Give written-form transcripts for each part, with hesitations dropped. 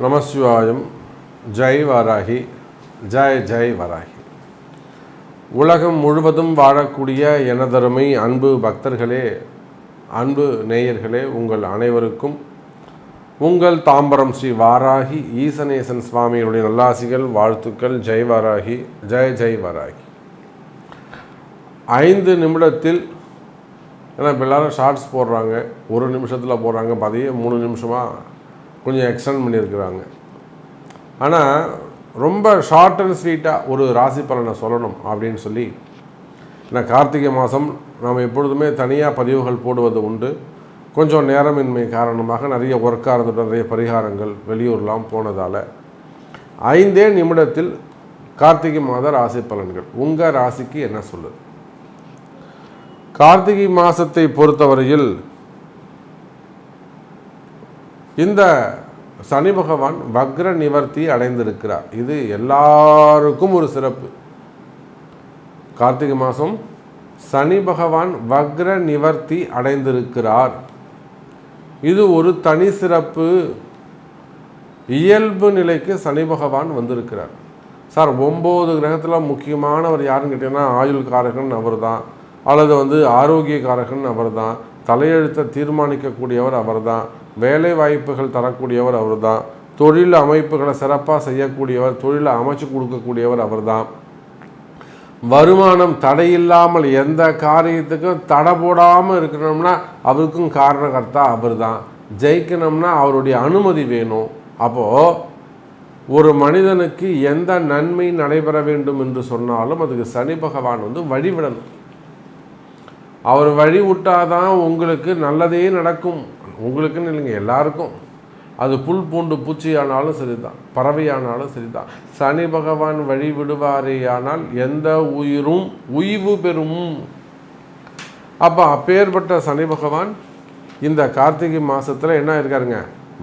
நமசிவாயம். ஜெய் வாராகி, ஜெய் ஜெய் வாராகி. உலகம் முழுவதும் வாழக்கூடிய எனதருமை அன்பு பக்தர்களே, அன்பு நேயர்களே, உங்கள் அனைவருக்கும் உங்கள் தாம்பரம் ஸ்ரீ வாராகி ஈசனேசன் சுவாமியுடைய நல்லாசிகள், வாழ்த்துக்கள். ஜெய் வாராகி, ஜெய் ஜெய் வாராகி. 5 நிமிடத்தில், ஏன்னா இப்போ எல்லோரும் ஷார்ட்ஸ் போடுறாங்க, 1 நிமிஷத்தில் போடுறாங்க, அதையே 3 நிமிஷமாக கொஞ்சம் எக்ஸ்டெண்ட் பண்ணியிருக்கிறாங்க. ஆனால் ரொம்ப ஷார்ட் அண்ட் ஸ்வீட்டாக ஒரு ராசி பலனை சொல்லணும் அப்படின்னு சொல்லி, ஏன்னா கார்த்திகை மாதம் நாம் எப்பொழுதுமே தனியாக பதிவுகள் போடுவது உண்டு. கொஞ்சம் நேரமின்மை காரணமாக நிறைய ஒர்க்காக இருந்துட்டு நிறைய பரிகாரங்கள் வெளியூர்லாம் போனதால் 5 நிமிடத்தில் கார்த்திகை மாத ராசி பலன்கள் உங்கள் ராசிக்கு என்ன சொல்லுது? கார்த்திகை மாதத்தை பொறுத்தவரையில் இந்த சனி பகவான் வக்ர நிவர்த்தி அடைந்திருக்கிறார். இது எல்லாருக்கும் ஒரு சிறப்பு. கார்த்திகை மாதம் சனி பகவான் வக்ர நிவர்த்தி அடைந்திருக்கிறார். இது ஒரு தனி சிறப்பு. இயல்பு நிலைக்கு சனி பகவான் வந்திருக்கிறார். சார், 9 கிரகத்தில் முக்கியமானவர் யாருன்னு கேட்டீங்கன்னா ஆயுள் காரகன் அவர் தான், அல்லது ஆரோக்கிய காரகன் அவர் தான், தலையெழுத்தை தீர்மானிக்கக்கூடியவர் அவர் தான், வேலை வாய்ப்புகள் தரக்கூடியவர் அவர் தான், தொழில் அமைப்புகளை சிறப்பாக செய்யக்கூடியவர், தொழிலை அமைச்சு கொடுக்கக்கூடியவர் அவர் தான், வருமானம் தடையில்லாமல் எந்த காரியத்துக்கும் தடை போடாமல் இருக்கணும்னா அவருக்கும் காரணகர்த்தா அவர் தான், ஜெயிக்கணும்னா அவருடைய அனுமதி வேணும். அப்போது ஒரு மனிதனுக்கு எந்த நன்மை நடைபெற வேண்டும் என்று சொன்னாலும் அதுக்கு சனி பகவான் வழிவிடணும். அவர் வழி விட்டாதான் உங்களுக்கு நல்லதே நடக்கும். உங்களுக்குன்னு இல்லைங்க, எல்லாருக்கும். அது புல் பூண்டு பூச்சி ஆனாலும் சரிதான், பறவையானாலும் சரிதான். சனி பகவான் வழி விடுவாரே ஆனால் எந்த உயிரும் உய்வு பெறும். அப்போ அப்பேற்பட்ட சனி பகவான் இந்த கார்த்திகை மாதத்தில் என்ன இருக்காருங்க?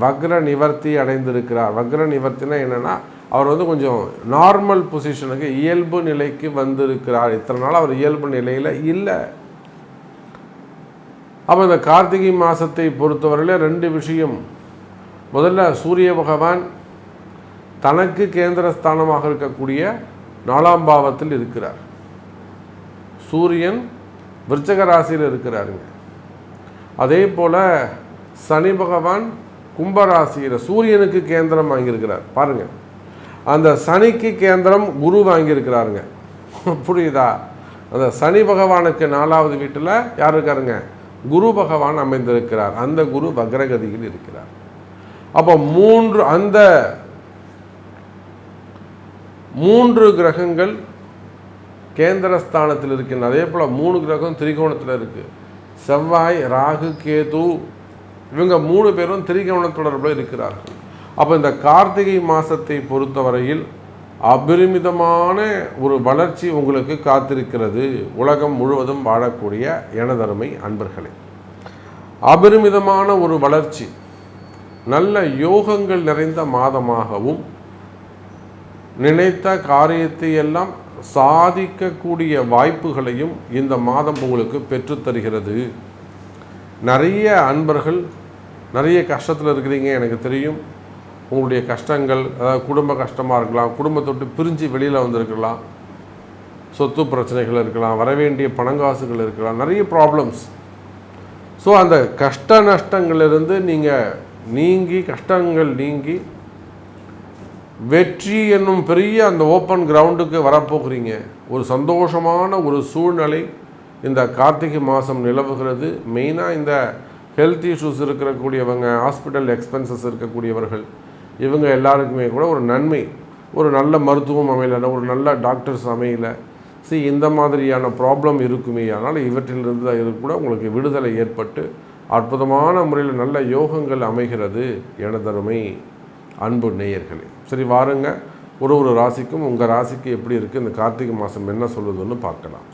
வக்ர நிவர்த்தி அடைந்திருக்கிறார். வக்ர நிவர்த்தினா என்னென்னா, அவர் கொஞ்சம் நார்மல் பொசிஷனுக்கு, இயல்பு நிலைக்கு வந்திருக்கிறார். இத்தனை நாள் அவர் இயல்பு நிலையில் இல்லை. அப்போ இந்த கார்த்திகை மாதத்தை பொறுத்தவரையில் 2 விஷயம். முதல்ல சூரிய பகவான் தனக்கு கேந்திரஸ்தானமாக இருக்கக்கூடிய 4ஆம் பாவத்தில் இருக்கிறார். சூரியன் விருச்சக ராசியில் இருக்கிறாருங்க. அதே போல் சனி பகவான் கும்பராசியில் சூரியனுக்கு கேந்திரம் வாங்கியிருக்கிறார். பாருங்கள், அந்த சனிக்கு கேந்திரம் குரு வாங்கியிருக்கிறாருங்க. புரியுதா? அந்த சனி பகவானுக்கு 4வது வீட்டில் யார் இருக்காருங்க? குரு பகவான் அமைந்திருக்கிறார். அந்த குரு வக்ரகதியில் இருக்கிறார். அப்போ அந்த 3 கிரகங்கள் கேந்திரஸ்தானத்தில் இருக்கின்றன. அதே போல் 3 கிரகம் திரிகோணத்தில் இருக்குது. செவ்வாய், ராகு, கேது, இவங்க 3 பேரும் திரிகோண தொடர்பில் இருக்கிறார்கள். அப்போ இந்த கார்த்திகை மாதத்தை பொறுத்தவரையில் அபரிமிதமான ஒரு வளர்ச்சி உங்களுக்கு காத்திருக்கிறது. உலகம் முழுவதும் வாழக்கூடிய எனதருமை அன்பர்களே, அபரிமிதமான ஒரு வளர்ச்சி, நல்ல யோகங்கள் நிறைந்த மாதமாகவும், நினைத்த காரியத்தை எல்லாம் சாதிக்கக்கூடிய வாய்ப்புகளையும் இந்த மாதம் உங்களுக்கு பெற்றுத்தருகிறது. நிறைய அன்பர்கள் நிறைய கஷ்டத்தில் இருக்கிறீங்க, எனக்கு தெரியும். உங்களுடைய கஷ்டங்கள், அதாவது குடும்ப கஷ்டமாக இருக்கலாம், குடும்பத்தொட்டு பிரிஞ்சு வெளியில் வந்திருக்கலாம், சொத்து பிரச்சனைகள் இருக்கலாம், வரவேண்டிய பணங்காசுகள் இருக்கலாம், நிறைய ப்ராப்ளம்ஸ். ஸோ அந்த கஷ்ட நஷ்டங்களிலிருந்து நீங்கள் கஷ்டங்கள் நீங்கி வெற்றி என்னும் பெரிய அந்த ஓப்பன் கிரவுண்டுக்கு வரப்போகிறீங்க. ஒரு சந்தோஷமான ஒரு சூழ்நிலை இந்த கார்த்திகை மாதம் நிலவுகிறது. மெயினாக இந்த ஹெல்த் இஷ்யூஸ் இருக்கக்கூடியவங்க, ஹாஸ்பிட்டல் எக்ஸ்பென்சஸ் இருக்கக்கூடியவர்கள், இவங்க எல்லாருக்குமே கூட ஒரு நன்மை, ஒரு நல்ல மருத்துவம் அமையலை, ஒரு நல்ல டாக்டர்ஸ் அமையலை, இந்த மாதிரியான ப்ராப்ளம் இருக்குமே. அதனால் இவற்றிலிருந்து கூட உங்களுக்கு விடுதலை ஏற்பட்டு அற்புதமான முறையில் நல்ல யோகங்கள் அமைகிறது எனதருமை அன்பு நேயர்களே. சரி, வாருங்க, ஒரு ராசிக்கும் உங்கள் ராசிக்கு எப்படி இருக்குது, இந்த கார்த்திகை மாதம் என்ன சொல்லுதுன்னு பார்க்கலாம்.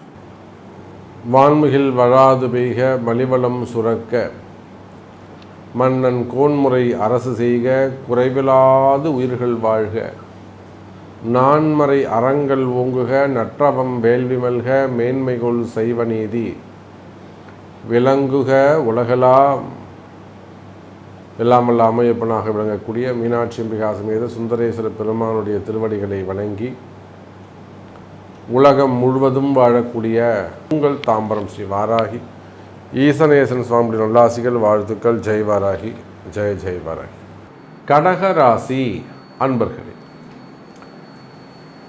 வான்மிகில் வழாது பெய்க, மலிவளம் சுரக்க, மன்னன் கோன்முறை அரசு செய்க, குறைவிலாது உயிர்கள் வாழ்க, நான்மறை அறங்கள் ஓங்குக, நற்றவம் வேள்வி மல்க, மேன்மைகொள் செய்வ நீதி விளங்குக உலகலாம். எல்லாமல்ல அம்மையப்பனாக விளங்கக்கூடிய மீனாட்சி அம்பிகா சமேத சுந்தரேஸ்வர பெருமானுடைய திருவடிகளை வணங்கி உலகம் முழுவதும் வாழக்கூடிய உங்கள் தாம்பரம் ஸ்ரீ வாராகி ஈசனேசன் சுவாமி நல்லாசிகள் வாழ்த்துக்கள். ஜெய் வாராகி, ஜெய் ஜெய் வாராகி. கடகராசி அன்பர்களே,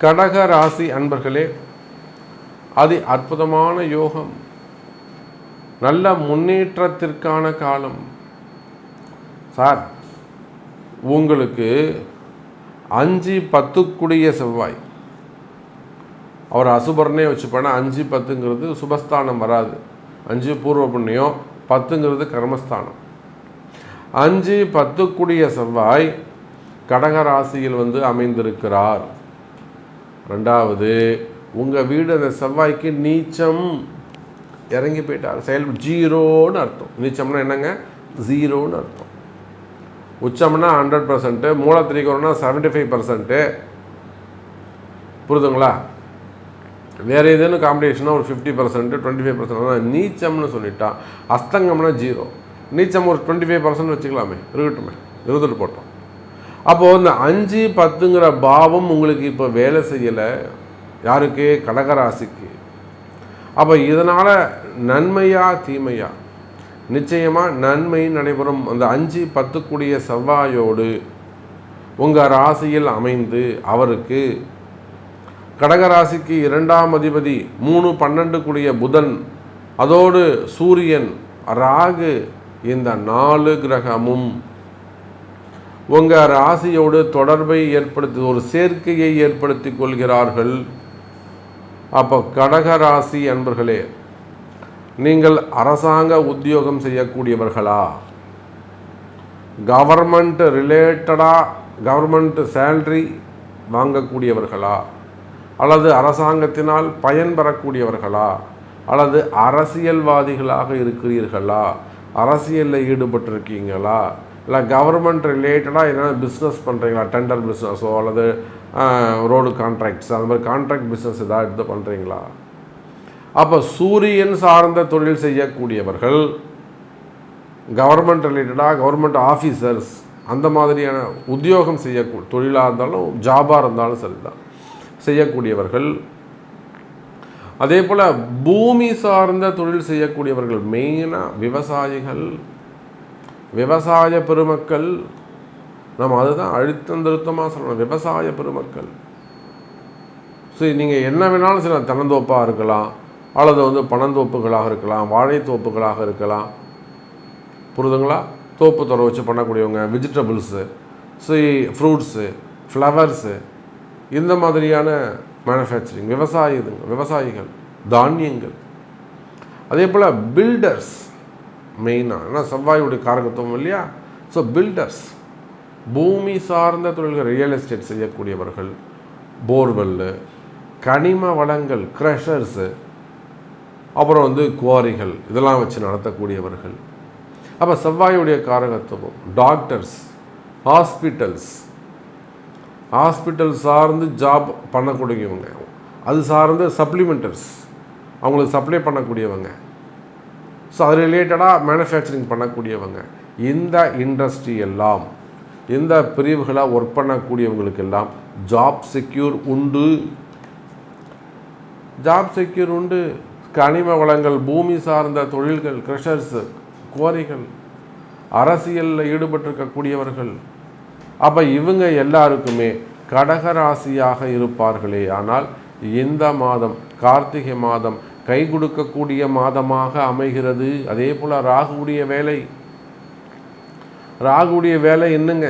கடகராசி அன்பர்களே, அதி அற்புதமான யோகம், நல்ல முன்னேற்றத்திற்கான காலம். சார், உங்களுக்கு 5-10 செவ்வாய், அவர் அசுபர்னே வச்சுப்பானா. 5-10ங்கிறது சுபஸ்தானம் வராது. 5 பூர்வ புண்ணியம், 10ங்கிறது கர்மஸ்தானம். 5-10 செவ்வாய் கடகராசியில் அமைந்திருக்கிறார். ரெண்டாவது, உங்கள் வீடு அந்த செவ்வாய்க்கு நீச்சம் இறங்கி போயிட்டார். செயல் 0ன்னு அர்த்தம். நீச்சம்னா என்னங்க? 0ன்னு அர்த்தம். உச்சம்னா 100%, மூலத்திரிகோணம்னா 75%. புரிதுங்களா? வேறு ஏதேனும் காம்படிஷனாக ஒரு 50%, 25%. நீச்சம்னு சொல்லிட்டா. அஸ்தங்கம்னா 0. நீச்சம் ஒரு 25% வச்சுக்கலாமே, இருக்கட்டுமே, இருந்துட்டு போட்டோம். அப்போது இந்த 5-10ங்கிற பாவம் உங்களுக்கு இப்போ வேலை செய்யலை. யாருக்கு? கடகராசிக்கு. அப்போ இதனால் நன்மையா தீமையா? நிச்சயமாக நன்மை நடைபெறும். அந்த 5-10 செவ்வாயோடு உங்கள் ராசியில் அமைந்து அவருக்கு கடகராசிக்கு 2ஆம் அதிபதி 3-12 புதன், அதோடு சூரியன், ராகு, இந்த 4 கிரகமும் உங்கள் ராசியோடு தொடர்பை ஏற்படுத்தி ஒரு சேர்க்கையை ஏற்படுத்தி கொள்கிறார்கள். அப்போ கடகராசி அன்பர்களே, நீங்கள் அரசாங்க உத்தியோகம் செய்யக்கூடியவர்களா? கவர்மெண்ட் ரிலேட்டடாக கவர்மெண்ட் சேலரி வாங்கக்கூடியவர்களா? அல்லது அரசாங்கத்தினால் பயன் பெறக்கூடியவர்களா? அல்லது அரசியல்வாதிகளாக இருக்கிறீர்களா? அரசியலில் ஈடுபட்டிருக்கீங்களா? இல்லை கவர்மெண்ட் ரிலேட்டடாக என்னென்ன பிஸ்னஸ் பண்ணுறீங்களா? டெண்டர் பிஸ்னஸோ அல்லது ரோடு கான்ட்ராக்ட்ஸ், அந்த மாதிரி கான்ட்ராக்ட் பிஸ்னஸ் எதாவது எடுத்து பண்ணுறீங்களா? அப்போ சூரியன் சார்ந்த தொழில் செய்யக்கூடியவர்கள், கவர்மெண்ட் ரிலேட்டடாக கவர்மெண்ட் ஆஃபீஸர்ஸ், அந்த மாதிரியான உத்தியோகம் செய்யக்கூடிய தொழிலாக இருந்தாலும் ஜாபாக இருந்தாலும் சரிதான் செய்யக்கூடியவர்கள். அதே போல் பூமி சார்ந்த தொழில் செய்யக்கூடியவர்கள், மெயினாக விவசாயிகள், விவசாய பெருமக்கள். நம்ம அதுதான் அழுத்தம் திருத்தமாக சொல்லணும், விவசாய பெருமக்கள். சரி, நீங்கள் என்ன வேணாலும் சில தென்னந்தோப்பாக இருக்கலாம், அல்லது பனந்தோப்புகளாக இருக்கலாம், வாழைத்தோப்புகளாக இருக்கலாம். புரிதுங்களா? தோப்பு துறை வச்சு பண்ணக்கூடியவங்க, வெஜிடபிள்ஸு, ஃப்ரூட்ஸு, ஃப்ளவர்ஸு, இந்த மாதிரியான மேனுஃபேக்சரிங், விவசாயிகள், தானியங்கள். அதே போல் பில்டர்ஸ் மெயினாக, ஏன்னா செவ்வாயுடைய காரகத்துவம் இல்லையா? ஸோ பில்டர்ஸ், பூமி சார்ந்த தொழில்கள், ரியல் எஸ்டேட் செய்யக்கூடியவர்கள், போர்வெல்லு, கனிம வளங்கள், க்ரஷர்ஸு, அப்புறம் குவாரிகள், இதெல்லாம் வச்சு நடத்தக்கூடியவர்கள். அப்போ செவ்வாயுடைய காரகத்துவம். டாக்டர்ஸ், ஹாஸ்பிட்டல் சார்ந்து ஜாப் பண்ணக்கூடியவங்க, அது சார்ந்த சப்ளிமெண்டர்ஸ், அவங்களுக்கு சப்ளை பண்ணக்கூடியவங்க, ஸோ அது ரிலேட்டடாக மேனுஃபேக்சரிங் பண்ணக்கூடியவங்க. இந்த இண்டஸ்ட்ரி எல்லாம், இந்த பிரிவுகளாக ஒர்க் பண்ணக்கூடியவங்களுக்கெல்லாம் ஜாப் செக்யூர் உண்டு. கனிம வளங்கள், பூமி சார்ந்த தொழில்கள், க்ரஷர்ஸு, குவாரிகள், அரசியலில் ஈடுபட்டிருக்கக்கூடியவர்கள். அப்போ இவங்க எல்லாருக்குமே கடகராசியாக இருப்பார்களே. ஆனால் இந்த மாதம், கார்த்திகை மாதம், கை கொடுக்கக்கூடிய மாதமாக அமைகிறது. அதே போல் ராகுடைய வேலை என்னங்க?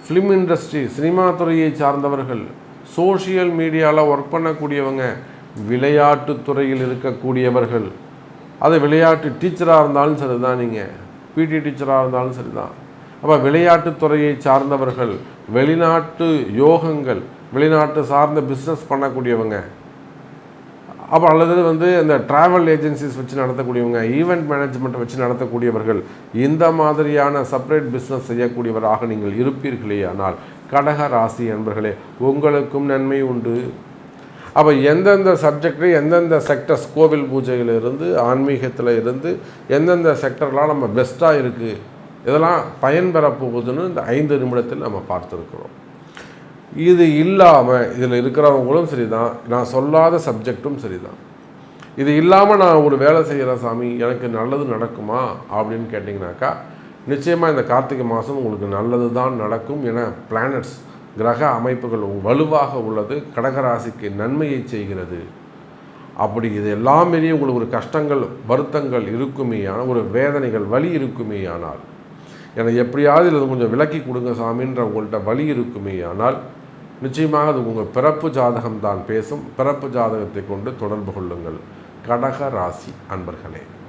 ஃபிலிம் இண்டஸ்ட்ரி, சினிமா துறையை சார்ந்தவர்கள், சோஷியல் மீடியாவில் ஒர்க் பண்ணக்கூடியவங்க, விளையாட்டுத்துறையில் இருக்கக்கூடியவர்கள், அது விளையாட்டு டீச்சராக இருந்தாலும் சரி தான், நீங்கள் பிடி டீச்சராக இருந்தாலும் சரி தான். அப்போ விளையாட்டுத்துறையை சார்ந்தவர்கள், வெளிநாட்டு யோகங்கள், வெளிநாட்டு சார்ந்த பிஸ்னஸ் பண்ணக்கூடியவங்க, அப்போ அல்லது இந்த ட்ராவல் ஏஜென்சிஸ் வச்சு நடத்தக்கூடியவங்க, ஈவெண்ட் மேனேஜ்மெண்ட்டை வச்சு நடத்தக்கூடியவர்கள், இந்த மாதிரியான செப்பரேட் பிஸ்னஸ் செய்யக்கூடியவராக நீங்கள் இருப்பீர்களே. ஆனால் கடக ராசி என்பர்களே, உங்களுக்கும் நன்மை உண்டு. அப்போ எந்தெந்த சப்ஜெக்டு, எந்தெந்த செக்டர்ஸ், கோவில் பூஜையில் இருந்து, ஆன்மீகத்தில் இருந்து, எந்தெந்த செக்டர்லாம் நம்ம பெஸ்ட்டாக இருக்குது இதெல்லாம் பயன்பெற போகுதுன்னு இந்த 5 நிமிடத்தில் நம்ம பார்த்துருக்குறோம். இது இல்லாமல் இதில் இருக்கிறவங்களும் சரி தான், நான் சொல்லாத சப்ஜெக்டும் சரி தான். இது இல்லாமல் நான் ஒரு வேலை செய்கிற சாமி எனக்கு நல்லது நடக்குமா அப்படின்னு கேட்டிங்கனாக்கா, நிச்சயமாக இந்த கார்த்திகை மாதம் உங்களுக்கு நல்லது தான் நடக்கும். என பிளானட்ஸ் கிரக அமைப்புகள் வலுவாக உள்ளது, கடகராசிக்கு நன்மையை செய்கிறது. அப்படி இது எல்லாம் மீறி உங்களுக்கு ஒரு கஷ்டங்கள் வருத்தங்கள் இருக்குமேயான, ஒரு வேதனைகள் வலி இருக்குமேயானால், எனக்கு எப்படியாவது இது கொஞ்சம் விலக்கி கொடுங்க சாமின்ற உங்கள்கிட்ட வலி இருக்குமேயானால், நிச்சயமாக அது உங்கள் பிறப்பு ஜாதகம் தான் பேசும். பிறப்பு ஜாதகத்தை கொண்டு தொடர்பு கொள்ளுங்கள் கடக ராசி அன்பர்களே.